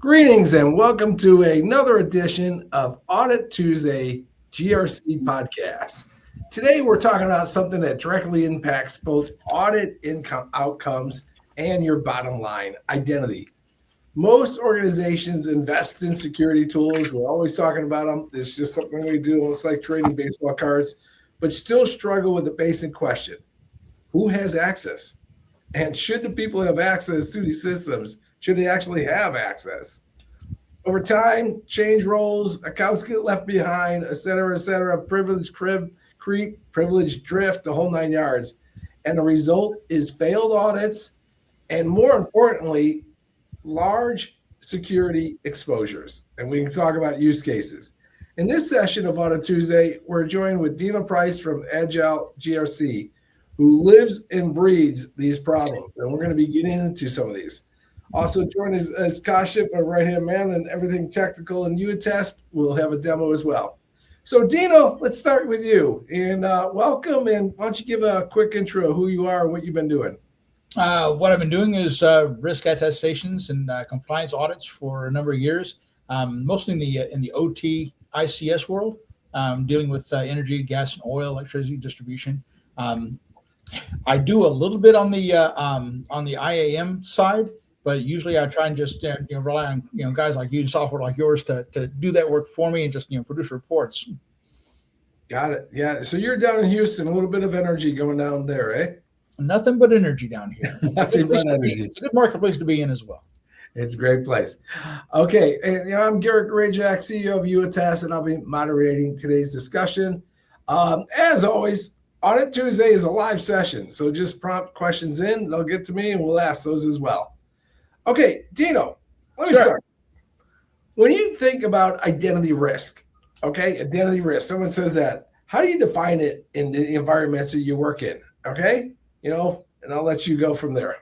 Greetings and welcome to another edition of Audit Tuesday GRC podcast. Today we're talking about something that directly impacts both audit income outcomes and your bottom line, identity. Most organizations invest in security tools. We're always talking about them. It's just something we do. It's like trading baseball cards, but still struggle with the basic question: who has access? And should the people have access to these systems? Should they actually have access? Over time, change roles, accounts get left behind, et cetera, privilege creep, privilege drift, the whole 9 yards. And the result is failed audits and, more importantly, large security exposures. And we can talk about use cases. In this session of Audit Tuesday, we're joined with Dino Price from AgileGRC, who lives and breathes these problems. And we're going to be getting into some of these. Also joined as Kashif, my right-hand man, and everything technical and HITRUST. We'll have a demo as well. So Dino, let's start with you. And welcome, and why don't you give a quick intro of who you are and what you've been doing? What I've been doing is risk attestations and compliance audits for a number of years, mostly in the OT ICS world, dealing with energy, gas, and oil, electricity distribution. I do a little bit on the IAM side, but usually I try and just rely on guys like you and software like yours to do that work for me and just produce reports. Got it. Yeah. So you're down in Houston, a little bit of energy going down there, eh? Nothing but energy down here. Nothing but energy. It's a good marketplace to be in as well. It's a great place. Okay, and I'm Garrett Grajak, CEO of HITRUST, and I'll be moderating today's discussion. As always, Audit Tuesday is a live session, so just prompt questions in. They'll get to me, and we'll ask those as well. Okay, Dino, let me start. When you think about identity risk, identity risk, someone says that, how do you define it in the environments that you work in? Okay, and I'll let you go from there.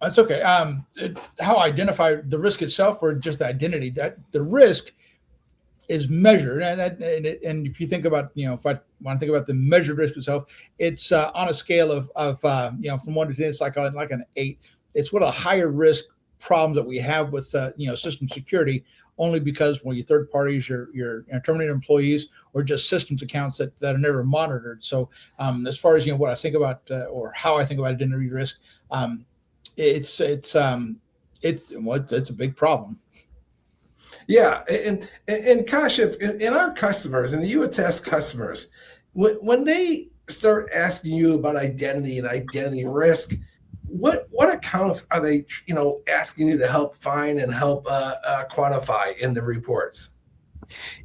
That's okay. How I identify the risk itself, or just the identity, that the risk is measured, and if you think about, if I want to think about the measured risk itself, it's on a scale of from 1 to 10, it's like an 8. It's one of the higher risk problems that we have with system security, only because when you third parties, your terminated employees, or just systems accounts that are never monitored. So as far as what I think about or how I think about identity risk, it's a big problem. Yeah, and Kashif, in our customers, in the HITRUST customers, when they start asking you about identity and identity risk, what accounts are they asking you to help find and help quantify in the reports?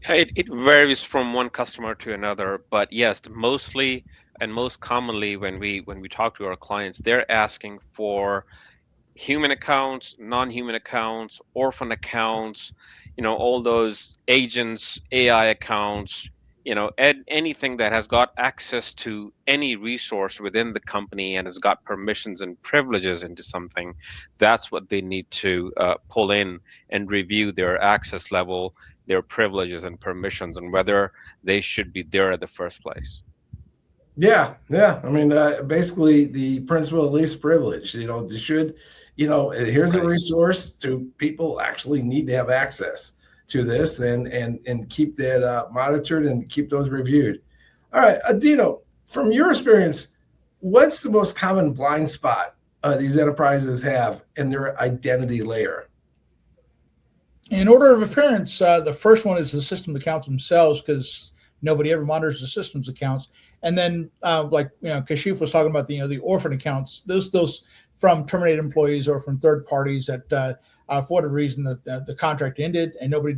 It varies from one customer to another, but yes, mostly and most commonly when we talk to our clients, they're asking for human accounts, non-human accounts, orphan accounts, all those agents, AI accounts, anything that has got access to any resource within the company and has got permissions and privileges into something. That's what they need to pull in and review their access level, their privileges and permissions, and whether they should be there at the first place. Yeah. I mean, basically the principle of least privilege. They should, here's a resource to people actually need to have access to this and keep that monitored and keep those reviewed. All right, Dino, from your experience, what's the most common blind spot these enterprises have in their identity layer? In order of appearance, the first one is the system accounts themselves, because nobody ever monitors the systems accounts. And then, Kashif was talking about, the orphan accounts, those from terminated employees or from third parties that for whatever reason the contract ended and nobody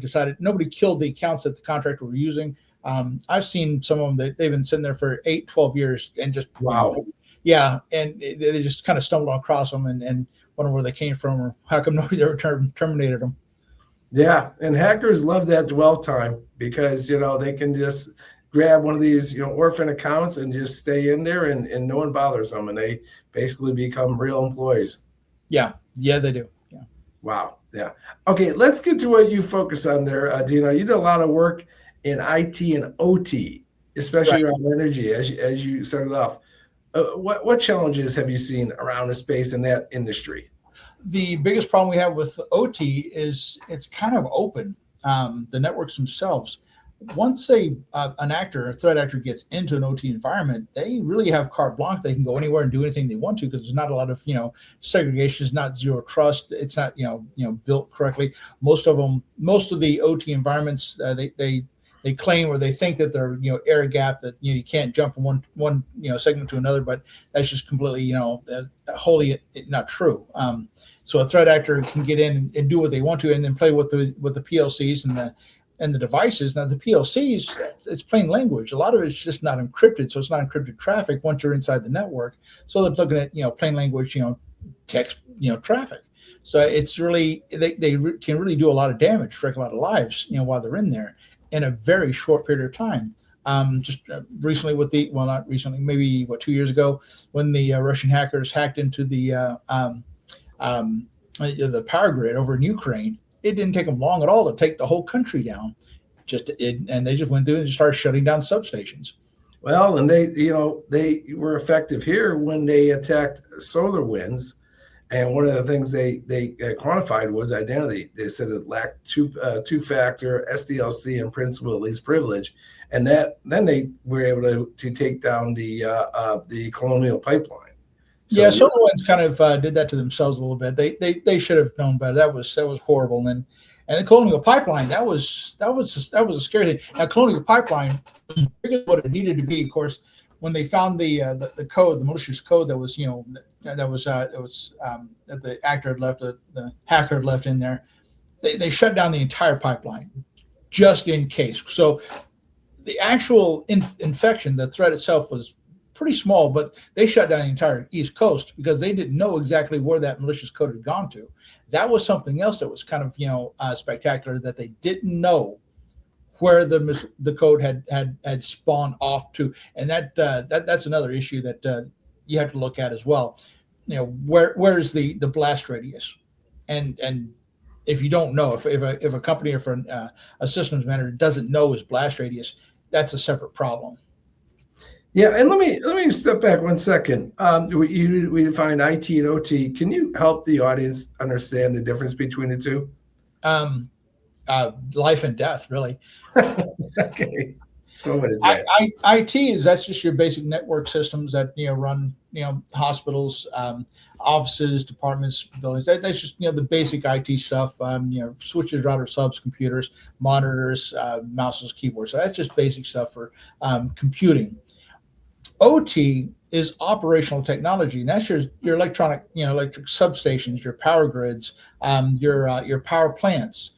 killed the accounts that the contractor were using. I've seen some of them that they've been sitting there for 8, 12 years and just wow. Yeah, and they just kind of stumbled across them and wonder where they came from or how come nobody ever terminated them. Yeah, and hackers love that dwell time because they can just grab one of these orphan accounts and just stay in there and no one bothers them, and they basically become real employees. Yeah, they do. Yeah. Wow. Yeah. Okay, let's get to what you focus on there, Dino. You did a lot of work in IT and OT, especially around energy, as you started off. What challenges have you seen around the space in that industry? The biggest problem we have with OT is it's kind of open. The networks themselves, once an threat actor gets into an OT environment, they really have carte blanche. They can go anywhere and do anything they want to because there's not a lot of segregation. It's not zero trust. It's not built correctly. Most of the OT environments they claim or they think that they're air gap, that you can't jump from one segment to another, but that's just completely wholly not true. So a threat actor can get in and do what they want to, and then play with the PLCs and the devices. Now the PLCs, it's plain language. A lot of it's just not encrypted, so it's not encrypted traffic once you're inside the network. So they're looking at plain language, text, traffic. So it's really they can really do a lot of damage, wreck a lot of lives, while they're in there in a very short period of time. Just recently not recently, maybe 2 years ago, when the Russian hackers hacked into the power grid over in Ukraine, it didn't take them long at all to take the whole country down. And they just went through and just started shutting down substations. Well, and they were effective here when they attacked SolarWinds. And one of the things they quantified was identity. They said it lacked two-factor SDLC and principal at least privilege, and then they were able to take down the Colonial Pipeline. So, yeah, SolarWinds kind of did that to themselves a little bit. They should have known better. That was horrible. And the Colonial Pipeline, that was a scary thing. Now, Colonial Pipeline was bigger than what it needed to be. Of course, when they found the code, the malicious code that was that the actor had left, the hacker had left in there, they shut down the entire pipeline just in case. So the actual infection, the threat itself was pretty small, but they shut down the entire East Coast because they didn't know exactly where that malicious code had gone to. That was something else that was kind of spectacular, that they didn't know where the code had spawned off to, and that's another issue that you have to look at as well. Where's the blast radius, and if you don't know, if a company or for a systems manager doesn't know his blast radius, that's a separate problem. Yeah, and let me step back 1 second. We define IT and OT. Can you help the audience understand the difference between the two? Life and death, really. Okay. So what is that? IT that's just your basic network systems that run hospitals, offices, departments, buildings. That's just the basic IT stuff. Switches, routers, subs, computers, monitors, mouses, keyboards. So that's just basic stuff for computing. OT is operational technology, and that's your electronic electric substations, your power grids, your power plants.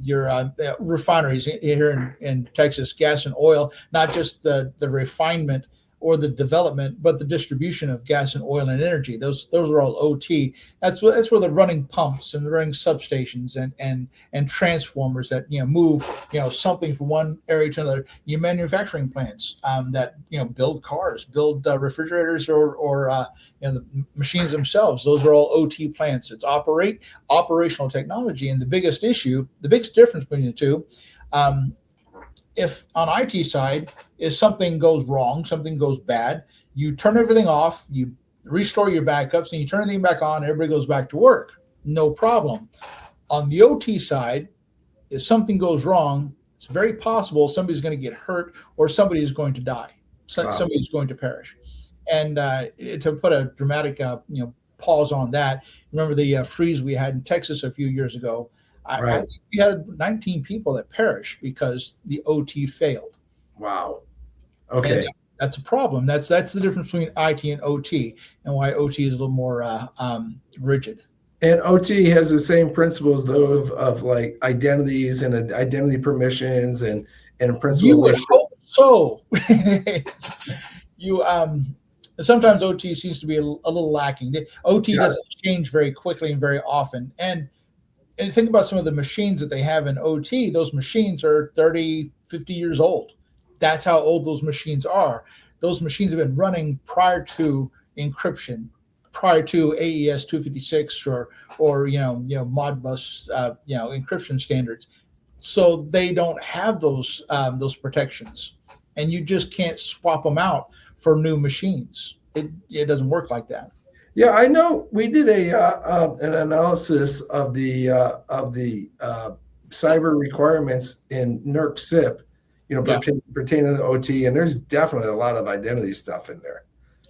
Your refineries here in Texas, gas and oil, not just the refinement or the development, but the distribution of gas and oil and energy. Those are all OT. That's where the running pumps and the running substations and transformers that move something from one area to another. Your manufacturing plants that build cars, build refrigerators, or the machines themselves. Those are all OT plants. It's operational technology. And the biggest difference between the two, if on IT side, if something goes wrong, something goes bad, you turn everything off, you restore your backups, and you turn everything back on, everybody goes back to work. No problem. On the OT side, if something goes wrong, it's very possible somebody's going to get hurt or somebody is going to die. Somebody's going to perish. And to put a dramatic pause on that, remember the freeze we had in Texas a few years ago. I think we had 19 people that perished because the OT failed. Wow. Okay. And that's a problem. That's the difference between IT and OT, and why OT is a little more rigid. And OT has the same principles, though, of like identities and identity permissions and principles. You would hope so. Sometimes OT seems to be a little lacking. OT doesn't change very quickly and very often. And think about some of the machines that they have in OT. Those machines are 30, 50 years old. That's how old those machines are. Those machines have been running prior to encryption, prior to AES 256 or Modbus encryption standards. So they don't have those protections, and you just can't swap them out for new machines. It doesn't work like that. Yeah, I know we did an analysis of the cyber requirements in NERC SIP, Yeah, pertaining to OT, and there's definitely a lot of identity stuff in there.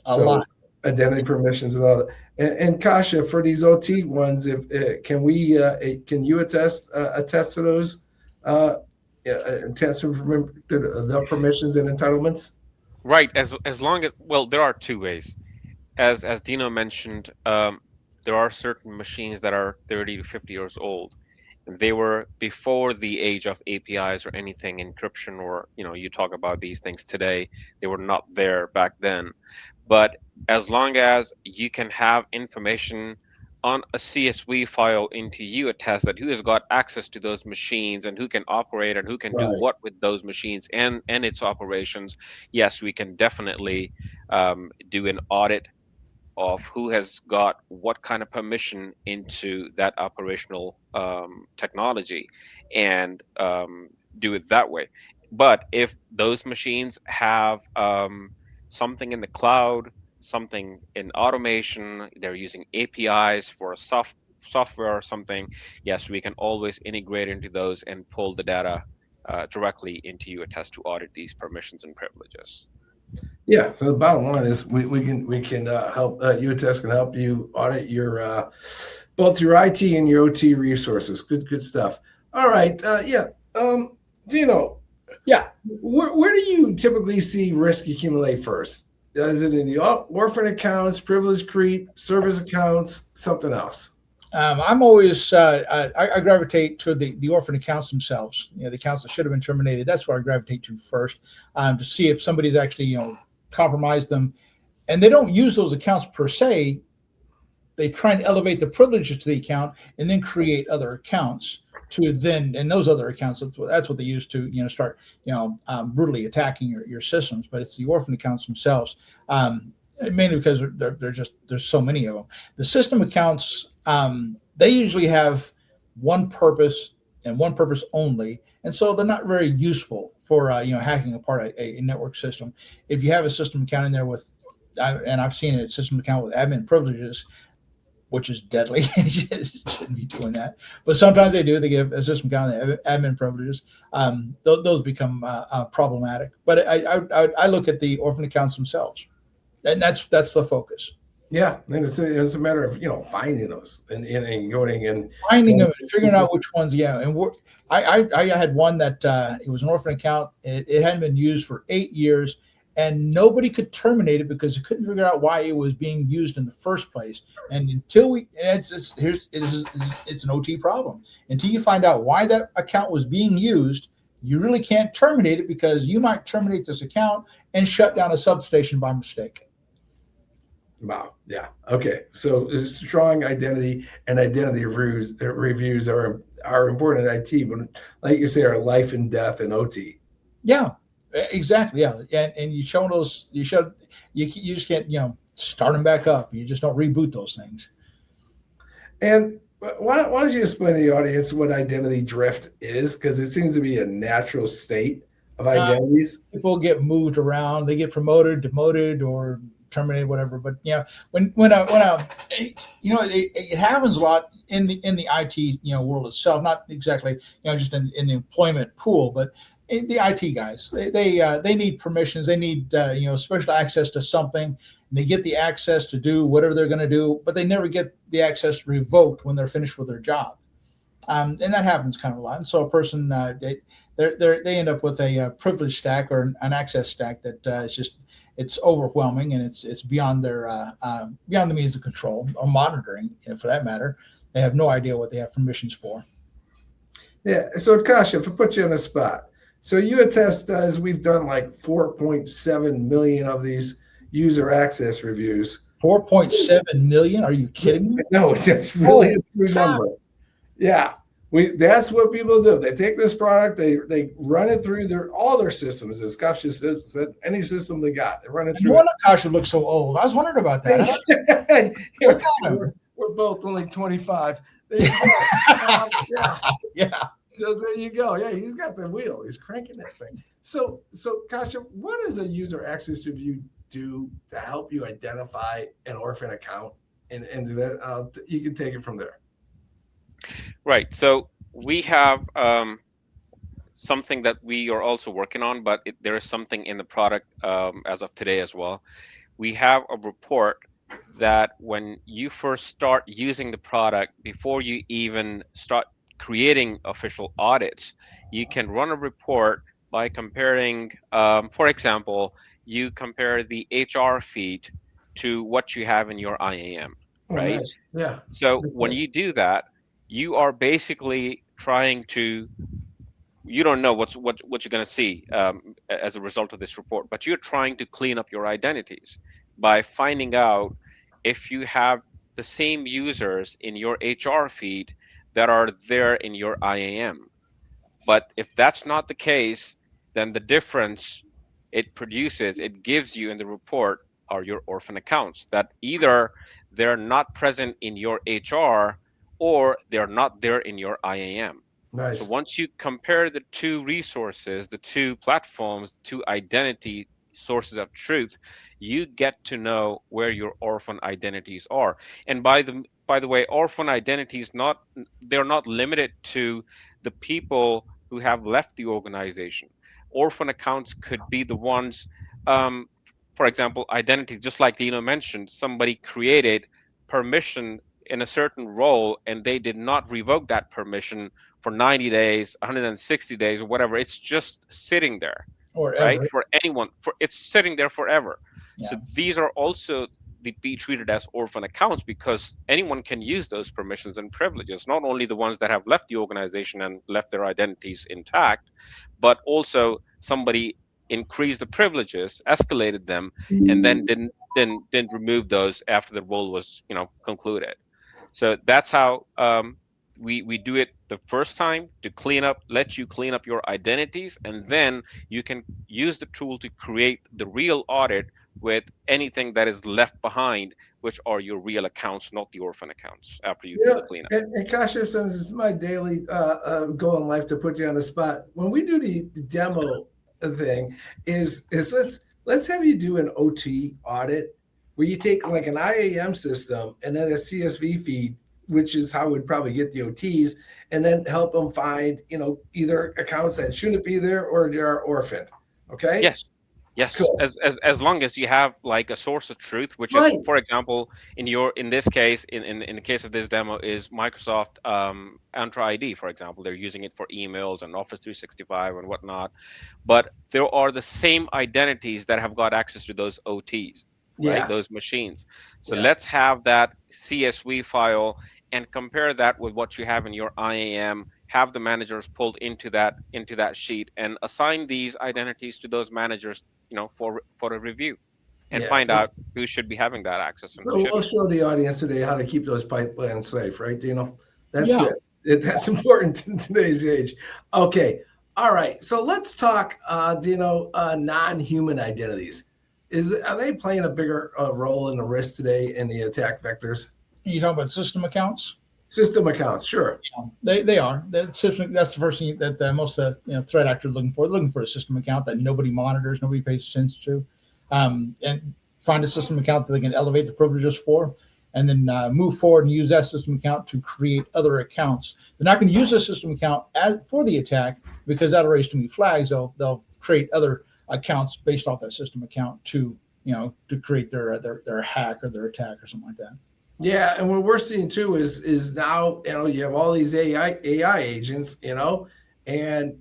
a So lot. identity permissions and all that. And Kasha, for these OT ones, if can you attest to those attest to the permissions and entitlements? Right. As long as, well, there are two ways. As Dino mentioned, there are certain machines that are 30 to 50 years old. They were before the age of APIs or anything encryption, or you talk about these things today. They were not there back then. But as long as you can have information on a CSV file into UAttest that who has got access to those machines and who can operate and who can do Right. what with those machines and its operations, yes, we can definitely do an audit of who has got what kind of permission into that operational technology and do it that way. But if those machines have something in the cloud, something in automation, they're using APIs for a software or something, yes, we can always integrate into those and pull the data directly into UAttest to audit these permissions and privileges. Yeah. So the bottom line is we can help UAttest can help you audit your both your IT and your OT resources. Good stuff. All right. Yeah. Dino, Yeah. where do you typically see risk accumulate first? Is it in the orphan accounts, privilege creep, service accounts, something else? I'm always I gravitate to the orphan accounts themselves. The accounts that should have been terminated. That's where I gravitate to first, to see if somebody's actually compromised them, and they don't use those accounts per se. They try and elevate the privileges to the account, and then create other accounts to then, and those other accounts. That's what they use to start brutally attacking your systems. But it's the orphan accounts themselves. Mainly because there's so many of them. The system accounts, they usually have one purpose and one purpose only, and so they're not very useful for hacking apart a network system. If you have a system account in there and I've seen a system account with admin privileges, which is deadly. Shouldn't be doing that, but sometimes they do. They give a system account admin privileges. Those become problematic. But I look at the orphan accounts themselves. And that's the focus. Yeah, and it's a matter of finding those and going and Finding them, figuring out which ones. Yeah, and I had one that it was an orphan account. It hadn't been used for 8 years, and nobody could terminate it because they couldn't figure out why it was being used in the first place. And it's an OT problem. Until you find out why that account was being used, you really can't terminate it, because you might terminate this account and shut down a substation by mistake. Wow. Yeah. Okay. So strong identity and identity reviews are important in IT, but like you say, are life and death in OT. Yeah, exactly. Yeah, and you show those. You just can't start them back up. You just don't reboot those things. And why don't you explain to the audience what identity drift is? Because it seems to be a natural state of identities. People get moved around. They get promoted, demoted, or terminated, whatever. But when it happens a lot in the IT world itself, not exactly just in the employment pool, but in the IT guys, they need permissions, they need special access to something, and they get the access to do whatever they're going to do, but they never get the access revoked when they're finished with their job. And that happens kind of a lot. And so a person they end up with a privilege stack or an access stack that it's overwhelming, and it's beyond their beyond the means of control or monitoring, for that matter. They have no idea what they have permissions for. Yeah. So Kasha, if I put you on the spot, so UAttest does, we've done like 4.7 million of these user access reviews. 4.7 million? Are you kidding me? No, that's really a true number. Yeah. That's what people do. They take this product, they run it through all their systems. As Kasha said, any system they got, they run it through. No wonder Kasha looks so old. I was wondering about that. We're both only 25. Yeah. So there you go. Yeah, he's got the wheel. He's cranking that thing. So Kasha, what does a user access review do to help you identify an orphan account? and do that. You can take it from there. Right. So we have something that we are also working on, but there is something in the product as of today as well. We have a report that when you first start using the product, before you even start creating official audits, you can run a report by comparing, for example, you compare the HR feed to what you have in your IAM, Oh, right? nice. Yeah. So when you do that, you are basically trying to, you don't know what you're going to see as a result of this report, but you're trying to clean up your identities by finding out if you have the same users in your HR feed that are there in your IAM. But if that's not the case, then the difference it gives you in the report are your orphan accounts that either they're not present in your HR or they're not there in your IAM. So Nice. once you compare the two resources, the two platforms, the two identity sources of truth, you get to know where your orphan identities are. And by the way, orphan identities they're not limited to the people who have left the organization. Orphan accounts could be the ones, um, for example, identities, just like Dino mentioned, somebody created permission in a certain role and they did not revoke that permission for 90 days, 160 days, or whatever. It's just sitting there, or right? ever. For anyone, it's sitting there forever. So Yeah. these are also be treated as orphan accounts because anyone can use those permissions and privileges, not only the ones that have left the organization and left their identities intact, but also somebody increased the privileges, escalated them, and then didn't remove those after the role was concluded. So that's how we do it the first time to let you clean up your identities, and then you can use the tool to create the real audit with anything that is left behind, which are your real accounts, not the orphan accounts, after you You do the know, cleanup. and Kasha, since it's my daily goal in life to put you on the spot, when we do the demo thing, is let's have you do an OT audit where you take like an IAM system and then a CSV feed, which is how we'd probably get the OTs, and then help them find either accounts that shouldn't be there or they are orphaned. Okay, Yes. Yes, cool. as long as you have like a source of truth, which is, Right. for example, in this case, in the case of this demo, is Microsoft Entra ID, for example. They're using it for emails and Office 365 and whatnot. But there are the same identities that have got access to those OTs, right? Yeah. Those machines. So Yeah. let's have that CSV file and compare that with what you have in your IAM. Have the managers pulled into that sheet and assign these identities to those managers, for a review, and Yeah. find out who should be having that access and who So we'll shouldn't. show the audience today how to keep those pipelines safe, right, Dino? That's Yeah. good. That's important in today's age. Okay. All right. So let's talk, Dino, non-human identities. Are they playing a bigger role in the risk today in the attack vectors? You talking about system accounts? System accounts, sure. They are. That's the first thing that most threat actors are looking for. They're looking for a system account that nobody monitors, nobody pays attention to, and find a system account that they can elevate the privileges for, and then move forward and use that system account to create other accounts. They're not going to use this system account for the attack because that'll raise too many flags. They'll create other accounts based off that system account to create their hack or their attack or something like that. Yeah, and what we're seeing too is now you have all these AI agents, and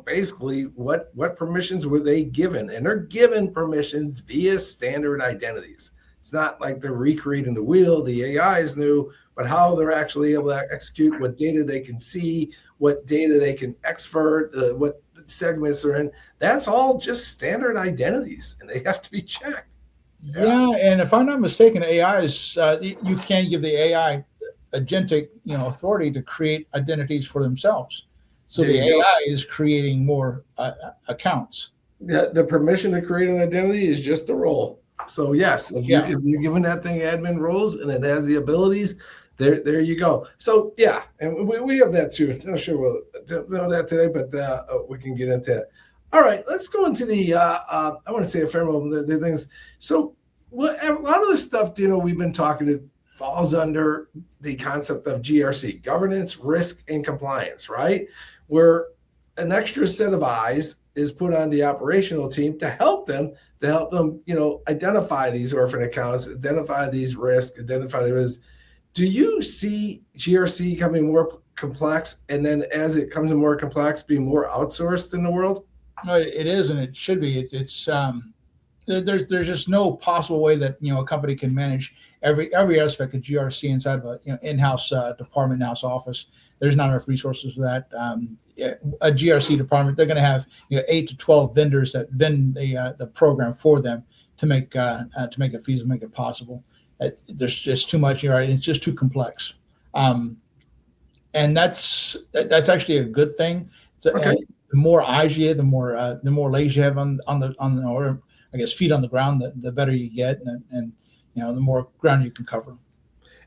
basically what permissions were they given? And they're given permissions via standard identities. It's not like they're recreating the wheel. The AI is new, but how they're actually able to execute, what data they can see, what data they can expert, what segments they're in. That's all just standard identities, and they have to be checked. Yeah, and if I'm not mistaken, AI is you can give the AI agentic authority to create identities for themselves. So There the you go. AI is creating more accounts. The permission to create an identity is just a role. So yes, if you're giving that thing admin roles and it has the abilities, there you go. So yeah, and we have that too. I'm not sure we'll know that today, but we can get into it. All right, let's go into the. I want to say a fair amount of the things. So a lot of the stuff, we've been talking falls under the concept of GRC, governance, risk, and compliance, right? Where an extra set of eyes is put on the operational team to help them, identify these orphan accounts, identify these risks, identify the risks. Do you see GRC becoming more complex, and then as it comes more complex, being more outsourced in the world? No, it is, and it should be. There's just no possible way that a company can manage every aspect of GRC inside of a in-house department, in-house office. There's not enough resources for that. A GRC department, they're going to have 8 to 12 vendors that vend the program for them to make it feasible, make it possible. There's just too much, right? It's just too complex, and that's actually a good thing. Okay. The more eyes you have, the more legs you have on the or I guess feet on the ground, the better you get, and the more ground you can cover.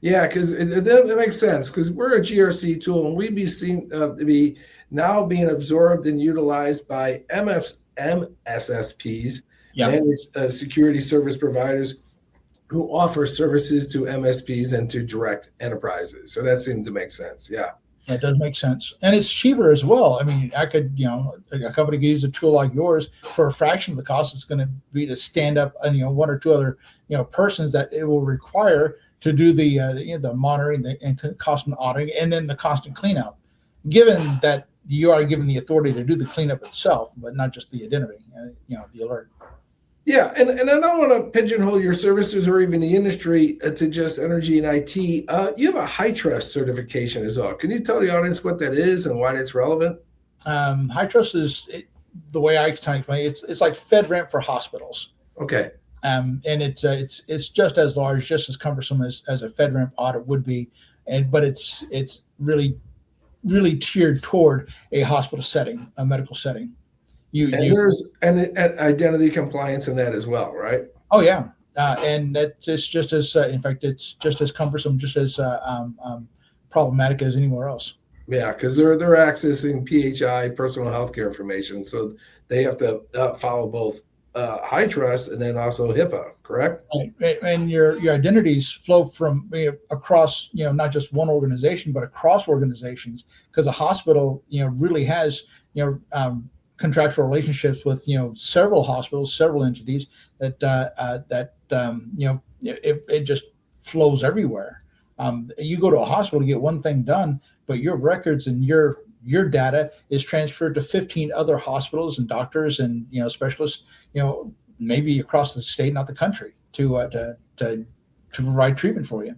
Yeah, because it makes sense, because we're a GRC tool, and we'd be seen to be now being absorbed and utilized by MSSPs, managed security service providers, who offer services to MSPs and to direct enterprises. So that seemed to make sense. Yeah. It does make sense, and it's cheaper as well. I mean, I could, a company could use a tool like yours for a fraction of the cost it's going to be to stand up, one or two other, persons that it will require to do the monitoring and constant auditing, and then the constant cleanup. Given that you are given the authority to do the cleanup itself, but not just the identity, the alert. Yeah, and I don't want to pigeonhole your services or even the industry to just energy and IT. You have a HITRUST certification as well. Can you tell the audience what that is and why it's relevant? HITRUST is the way I can explain it. It's like FedRAMP for hospitals. Okay. And it's just as large, just as cumbersome as a FedRAMP audit would be, but it's really tiered toward a hospital setting, a medical setting. There's an identity compliance in that as well, right? Oh yeah, and it's just as in fact it's just as cumbersome, just as problematic as anywhere else. Yeah, because they're accessing PHI, personal healthcare information, so they have to follow both HITRUST and then also HIPAA, correct? Right. And your identities flow from across, not just one organization, but across organizations, because a hospital, really has, contractual relationships with several hospitals, several entities that it just flows everywhere. You go to a hospital to get one thing done, but your records and your data is transferred to 15 other hospitals and doctors and specialists, maybe across the state, not the country, to provide treatment for you.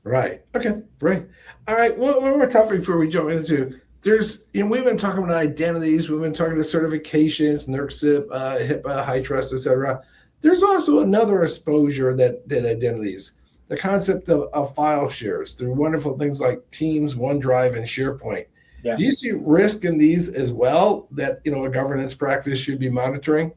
Right. Okay. Great. All right. One more topic before we jump into. There's, we've been talking about identities, we've been talking to certifications, NERC, HIPAA, HITRUST, et cetera. There's also another exposure that identities, the concept of file shares through wonderful things like Teams, OneDrive, and SharePoint. Yeah. Do you see risk in these as well that, a governance practice should be monitoring?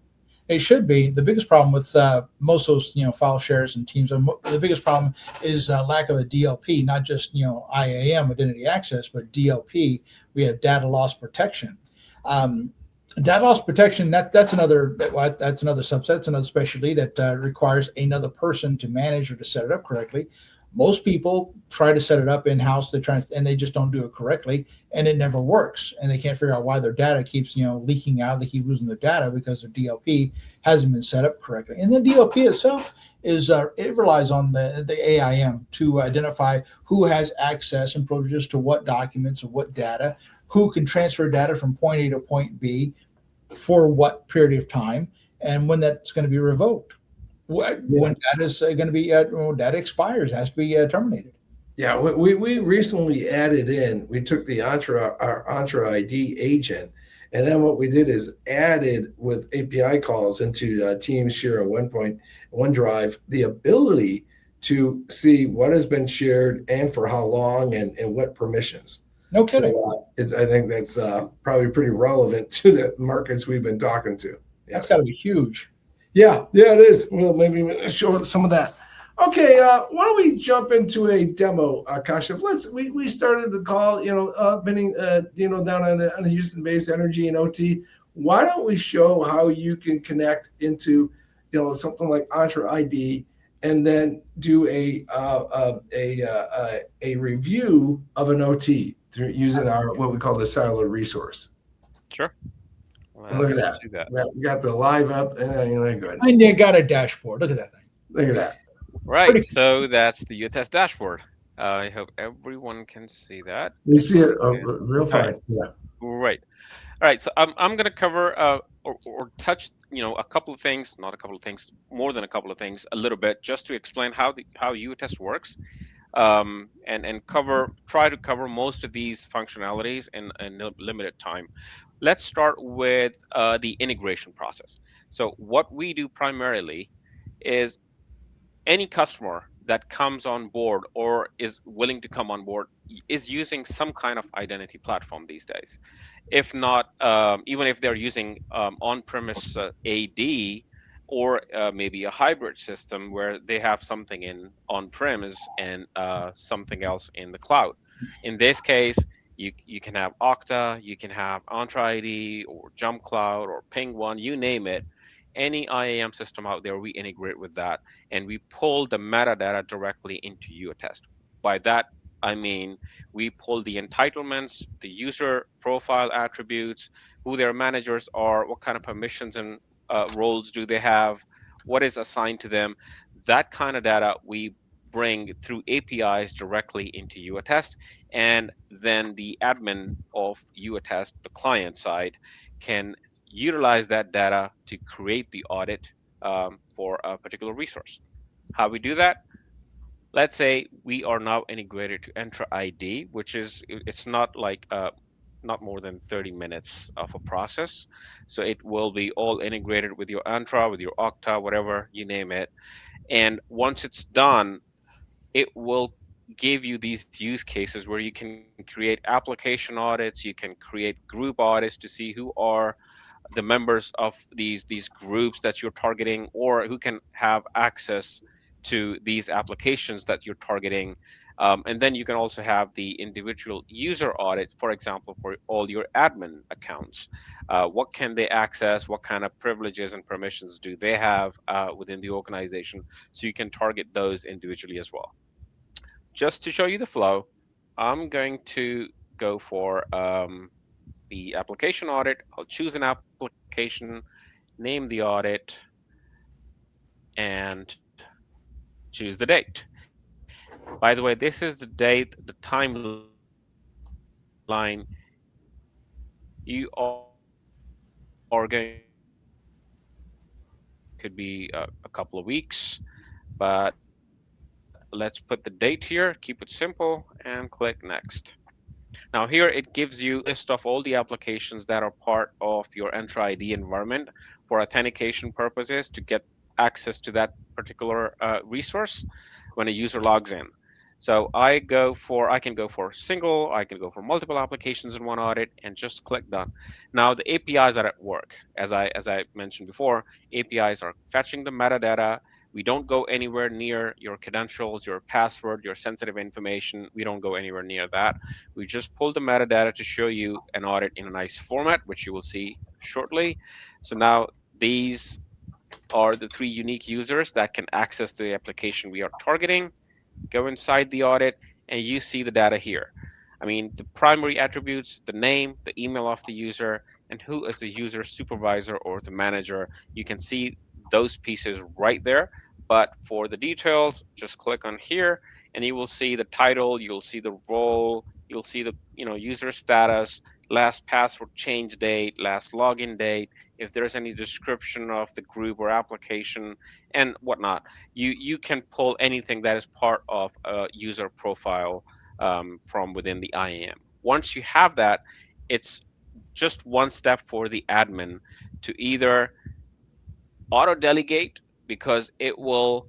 It should be. The biggest problem with most of those, file shares and Teams, the biggest problem is lack of a DLP, not just, IAM, identity access, but DLP. We have data loss protection. Data loss protection, that's another subset, that's another specialty that requires another person to manage or to set it up correctly. Most people try to set it up in-house, and they just don't do it correctly, and it never works. And they can't figure out why their data keeps, leaking out. They keep losing their data because their DLP hasn't been set up correctly. And the DLP itself is it relies on the AIM to identify who has access and privileges to what documents or what data, who can transfer data from point A to point B for what period of time, and when that's going to be revoked. When data is going to be data expires, has to be terminated. Yeah, we recently added in. We took our Entra ID agent, and then what we did is added with API calls into Teams, Share, and OneDrive the ability to see what has been shared and for how long and what permissions. No kidding. So, I think that's probably pretty relevant to the markets we've been talking to. Yes. That's got to be huge. Yeah, it is. Well, maybe show some of that. Okay, why don't we jump into a demo, Kashyap? We started the call, down on the Houston-based energy and OT. Why don't we show how you can connect into, something like Entra ID and then do a review of an OT through using our what we call the siloed resource. Sure. And look at Let's that. do that. We got the live up, and good. And you got a dashboard. Look at that thing. Look at that. Right. Pretty. So that's the UTest dashboard. I hope everyone can see that. We see it Okay. real All right. fine. Yeah. Right. All right. So I'm going to cover or touch a couple of things, not a couple of things, more than a couple of things, a little bit, just to explain how UTest works, and try to cover most of these functionalities in a limited time. Let's start with the integration process. So what we do primarily is any customer that comes on board or is willing to come on board is using some kind of identity platform these days. If not, even if they're using on-premise AD, or maybe a hybrid system where they have something in on-premise and something else in the cloud. In this case, you can have Okta, you can have Entra ID or Jump Cloud or Ping One, you name it. Any IAM system out there, we integrate with that, and we pull the metadata directly into UAtest. By that, I mean we pull the entitlements, the user profile attributes, who their managers are, what kind of permissions and roles do they have, what is assigned to them. That kind of data we bring through APIs directly into UAtest, and then the admin of UAtest, the client side, can utilize that data to create the audit for a particular resource. How we do that? Let's say we are now integrated to Entra ID, which is it's not like not more than 30 minutes of a process. So it will be all integrated with your Entra, with your Okta, whatever you name it. And once it's done, it will give you these use cases where you can create application audits, you can create group audits to see who are the members of these groups that you're targeting, or who can have access to these applications that you're targeting. And then you can also have the individual user audit, for example, for all your admin accounts. What can they access? What kind of privileges and permissions do they have within the organization? So you can target those individually as well. Just to show you the flow, I'm going to go for the application audit. I'll choose an application, name the audit, and choose the date. By the way, this is the date, the timeline. You are going to see could be a couple of weeks, but let's put the date here, keep it simple, and click next. Now here it gives you a list of all the applications that are part of your Entra ID environment for authentication purposes to get access to that particular resource when a user logs in. So I can go for single, I can go for multiple applications in one audit, and just click done. Now the APIs are at work. As I mentioned before, APIs are fetching the metadata. We don't go anywhere near your credentials, your password, your sensitive information. We don't go anywhere near that. We just pull the metadata to show you an audit in a nice format, which you will see shortly. So now these are the three unique users that can access the application we are targeting. Go inside the audit, and you see the data here. I mean, the primary attributes, the name, the email of the user, and who is the user supervisor or the manager. You can see those pieces right there. But for the details, just click on here, and you will see the title, you'll see the role, you'll see the user status, last password change date, last login date, if there's any description of the group or application, and whatnot. You can pull anything that is part of a user profile from within the IAM. Once you have that, it's just one step for the admin to either auto delegate, because it will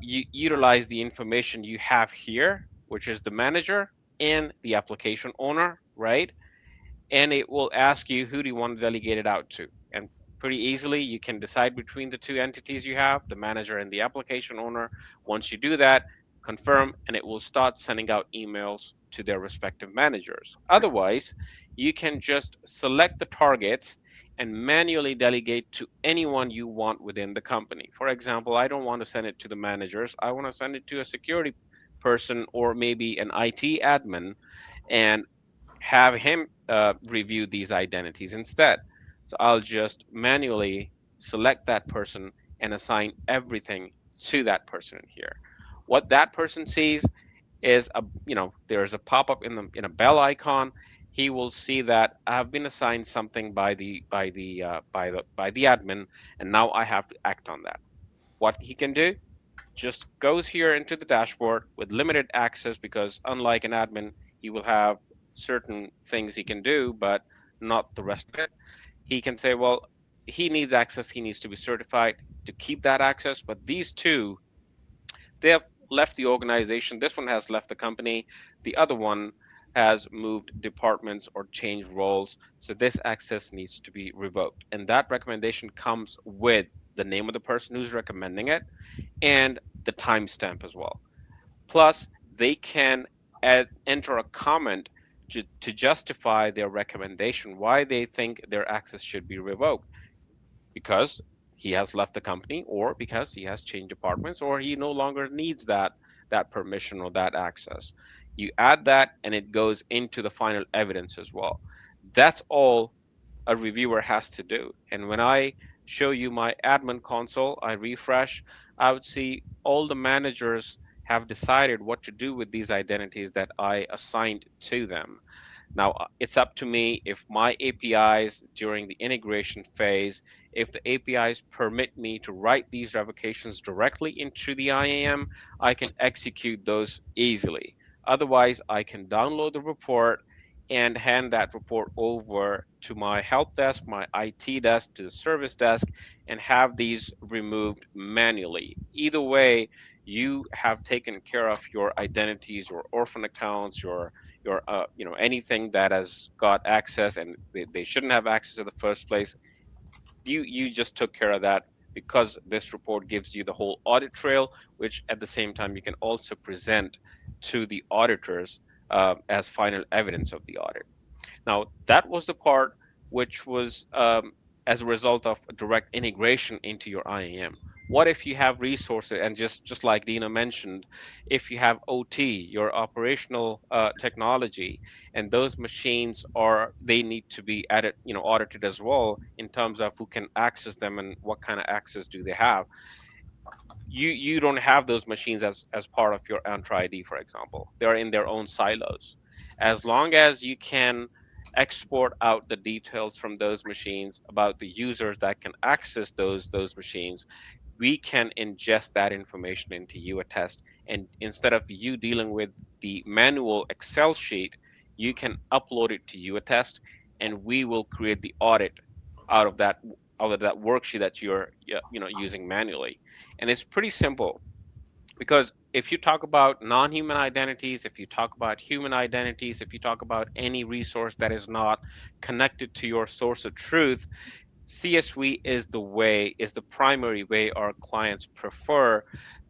utilize the information you have here, which is the manager and the application owner, right? And it will ask you, who do you want to delegate it out to? And pretty easily you can decide between the two entities you have, the manager and the application owner. Once you do that, confirm, and it will start sending out emails to their respective managers. Otherwise, you can just select the targets and manually delegate to anyone you want within the company. For example, I don't want to send it to the managers. I want to send it to a security person or maybe an IT admin and have him review these identities instead. So I'll just manually select that person and assign everything to that person in here. What that person sees is there's a pop-up in a bell icon. He will see that I've been assigned something by the admin, and now I have to act on that. What he can do, just goes here into the dashboard with limited access, because unlike an admin, he will have certain things he can do, but not the rest of it. He can say, well, he needs access, he needs to be certified to keep that access, but these two, they have left the organization. This one has left the company. The other one has moved departments or changed roles. So this access needs to be revoked. And that recommendation comes with the name of the person who's recommending it and the timestamp as well. Plus, they can enter a comment to justify their recommendation, why they think their access should be revoked, because he has left the company, or because he has changed departments, or he no longer needs that permission or that access. You add that and it goes into the final evidence as well. That's all a reviewer has to do. And when I show you my admin console, I refresh, I would see all the managers have decided what to do with these identities that I assigned to them. Now, it's up to me if my APIs during the integration phase, if the APIs permit me to write these revocations directly into the IAM, I can execute those easily. Otherwise, I can download the report and hand that report over to my help desk, my IT desk, to the service desk, and have these removed manually. Either way, you have taken care of your identities, your orphan accounts, your anything that has got access and they shouldn't have access in the first place. You just took care of that, because this report gives you the whole audit trail, which at the same time you can also present to the auditors as final evidence of the audit. Now, that was the part which was as a result of direct integration into your IAM. What if you have resources, and just like Dina mentioned, if you have OT, your operational technology, and those machines they need to be audited as well in terms of who can access them and what kind of access do they have. You don't have those machines as part of your Entra ID, for example. They're in their own silos. As long as you can export out the details from those machines about the users that can access those machines, we can ingest that information into UAttest. And instead of you dealing with the manual Excel sheet, you can upload it to UAttest, and we will create the audit out of that worksheet that you're using manually. And it's pretty simple, because if you talk about non-human identities, if you talk about human identities, if you talk about any resource that is not connected to your source of truth, CSV is the primary way our clients prefer,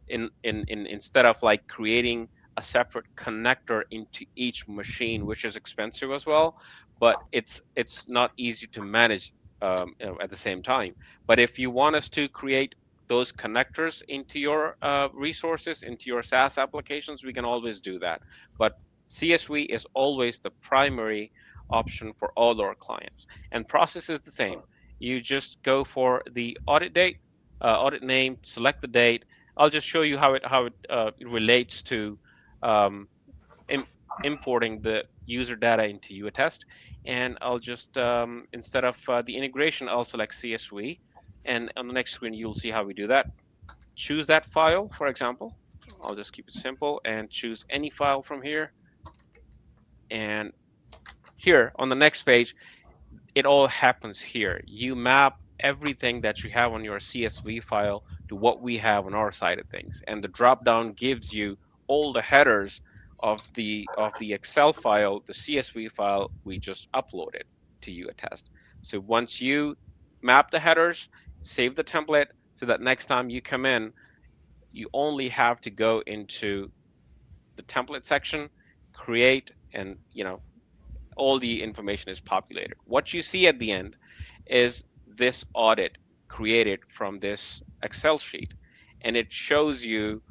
instead of like creating a separate connector into each machine, which is expensive as well, but it's not easy to manage at the same time. But if you want us to create those connectors into your resources, into your SaaS applications, we can always do that. But CSV is always the primary option for all our clients, and process is the same. You just go for the audit date, audit name, select the date. I'll just show you how it relates to um, Im- importing the user data into UAttest. And I'll just instead of the integration, I'll select CSV, and on the next screen you'll see how we do that. Choose that file, for example. I'll just keep it simple and choose any file from here. And here on the next page, it all happens here. You map everything that you have on your CSV file to what we have on our side of things, and the drop down gives you all the headers of the Excel file, the CSV file we just uploaded to UAttest. So once you map the headers, save the template, so that next time you come in, you only have to go into the template section, create, and all the information is populated. What you see at the end is this audit created from this Excel sheet. And it shows you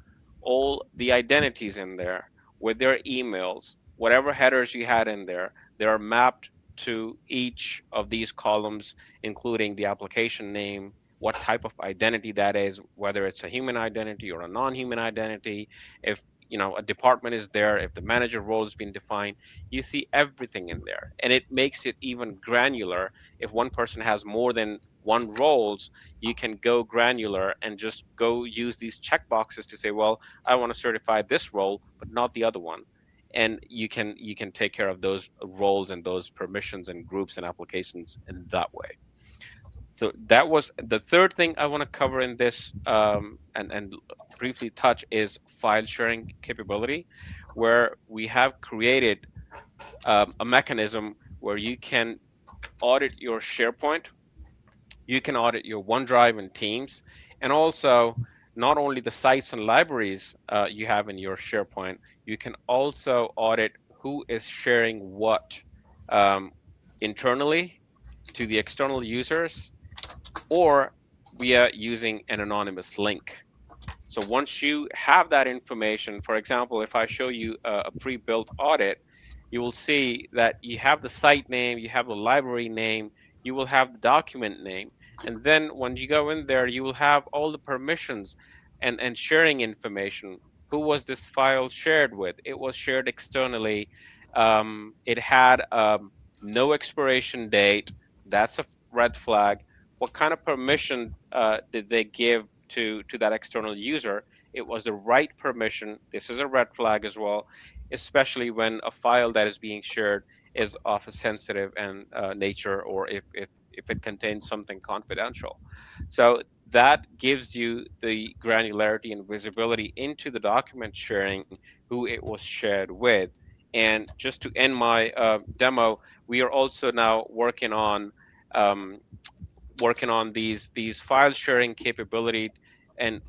all the identities in there with their emails, whatever headers you had in there, they are mapped to each of these columns, including the application name, what type of identity that is, whether it's a human identity or a non-human identity, if a department is there, if the manager role has been defined, you see everything in there. And it makes it even granular. If one person has more than one roles, you can go granular and just go use these checkboxes to say, well, I want to certify this role, but not the other one. And you can take care of those roles and those permissions and groups and applications in that way. So that was the third thing I want to cover in this, and briefly touch, is file sharing capability, where we have created a mechanism where you can audit your SharePoint, you can audit your OneDrive and Teams, and also not only the sites and libraries you have in your SharePoint, you can also audit who is sharing what internally to the external users, or via using an anonymous link. So once you have that information, for example, if I show you a pre-built audit, you will see that you have the site name, you have the library name, you will have the document name. And then when you go in there, you will have all the permissions and sharing information. Who was this file shared with? It was shared externally. It had no expiration date. That's a red flag. What kind of permission did they give to that external user? It was the right permission. This is a red flag as well, especially when a file that is being shared is of a sensitive and nature, or if it contains something confidential. So that gives you the granularity and visibility into the document sharing, who it was shared with. And just to end my demo, we are also now working on these file sharing capability, and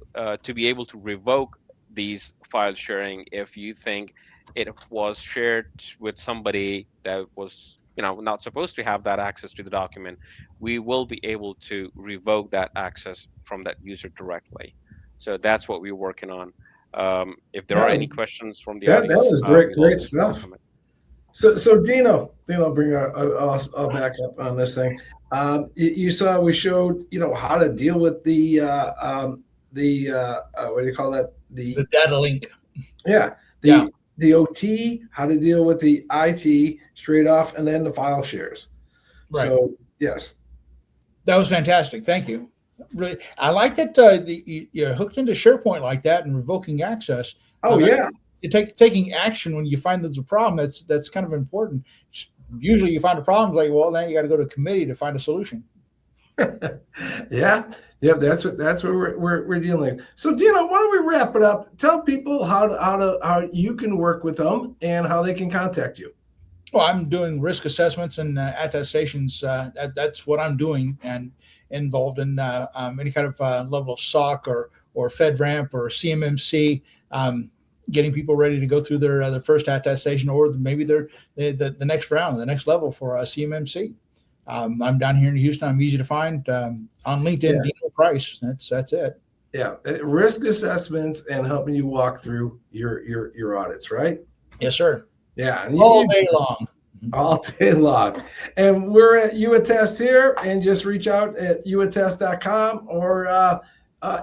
to be able to revoke these file sharing if you think it was shared with somebody that was not supposed to have that access to the document. We will be able to revoke that access from that user directly. So that's what we're working on. If there are any questions from the that audience, was great we'll stuff. welcome it. So Dino, bring I'll back up on this thing. You saw we showed how to deal with the what do you call that, The data link. the OT, how to deal with the IT straight off, and then the file shares. Right. So yes, that was fantastic. Thank you. Really, I like that you're hooked into SharePoint like that and revoking access. Oh yeah. Taking action when you find there's a problem. That's kind of important. Usually, you find a problem, like, well, now you got to go to a committee to find a solution. Yeah. That's what we're dealing with. So Dino, why don't we wrap it up? Tell people how you can work with them and how they can contact you. Well, I'm doing risk assessments and attestations. That's what I'm doing, and involved in any kind of level of SOC or FedRAMP or CMMC. Getting people ready to go through their first attestation, or maybe the next round, the next level for CMMC. I'm down here in Houston. I'm easy to find on LinkedIn. Yeah. Dino Price. That's it. Yeah, risk assessments and helping you walk through your audits, right? Yes, sir. Yeah, and all day long. All day long. And we're at UAttest here, and just reach out at uattest.com or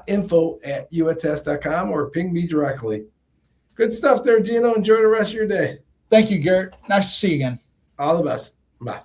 info@uattest.com, or ping me directly. Good stuff there, Dino. Enjoy the rest of your day. Thank you, Garrett. Nice to see you again. All the best. Bye.